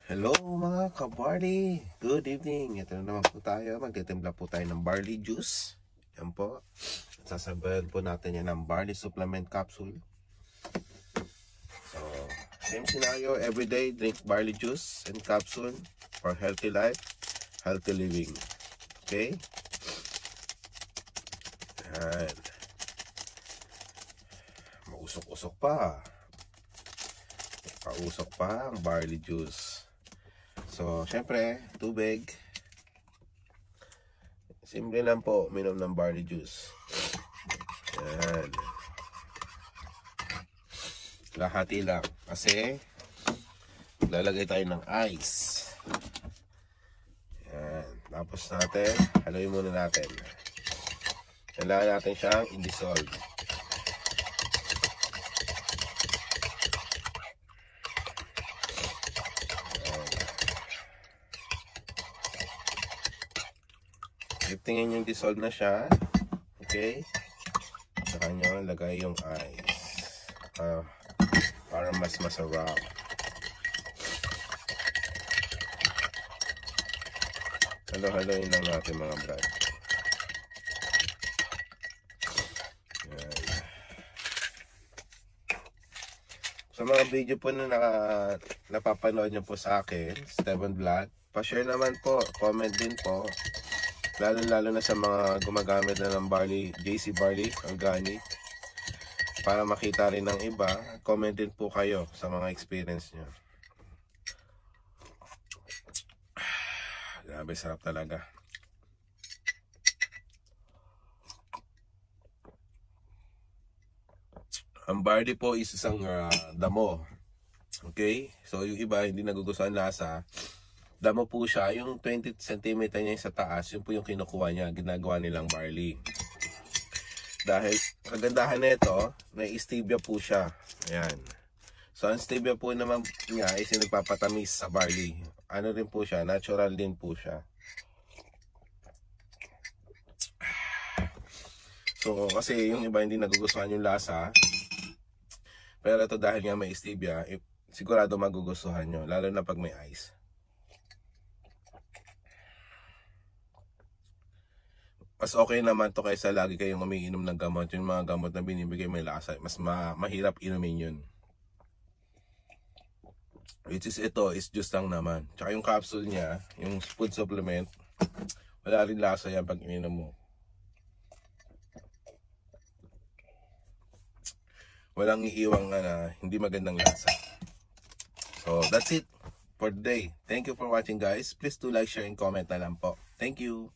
Hello mga ka-barley! Good evening! Ito na naman po tayo. Magtitimpla po tayo ng barley juice. Yan po. Sasabayan po natin yan ng barley supplement capsule. So, same scenario. Everyday drink barley juice and capsule for healthy life, healthy living. Okay? Yan. Mausok-usok pa. Pausok pa ang barley juice. So, syempre, tubig. Simple lang po, minom ng barley juice. Yan. Lahati lang. Kasi, lalagay tayo ng ice. Yan. Tapos natin, haluin muna natin. Kailangan natin siyang i-dissolve. Tingin yung dissolve na siya. Okay. Saka nyo lagay yung ice. Para mas masarap. Halo-haloin lang natin mga brad. Yan. Sa mga video po na napapanood nyo po sa akin, Steven Vlog, pa-share naman po, comment din po. Lalo na sa mga gumagamit na ng barley, JC Barley Organic. Para makita rin ng iba, comment din po kayo sa mga experience nyo. Grabe, sarap talaga. Ang barley po is isang damo. Okay? So yung iba hindi nagugustuhan lasa. Damo po siya, yung 20 cm niya sa taas, yun po yung kinukuha niya, ginagawa nilang barley. Dahil kagandahan nito, may stevia po siya. Ayan. So ang stevia po naman niya is yung nagpapatamis sa barley. Ano rin po siya, natural din po siya. So kasi yung iba hindi nagugustuhan yung lasa. Pero ito dahil nga may stevia, sigurado magugustuhan nyo, lalo na pag may ice. Mas okay naman to kaysa lagi kayong umiinom ng gamot. Yung mga gamot na binibigay may lasa, mas mahirap inumin yun. Which is ito, is juice lang naman. Tsaka yung capsule niya, yung food supplement, wala rin lasa yan pag ininom mo. Walang iiwang hindi magandang lasa. So that's it for today. Thank you for watching guys. Please do like, share, and comment na lang po. Thank you.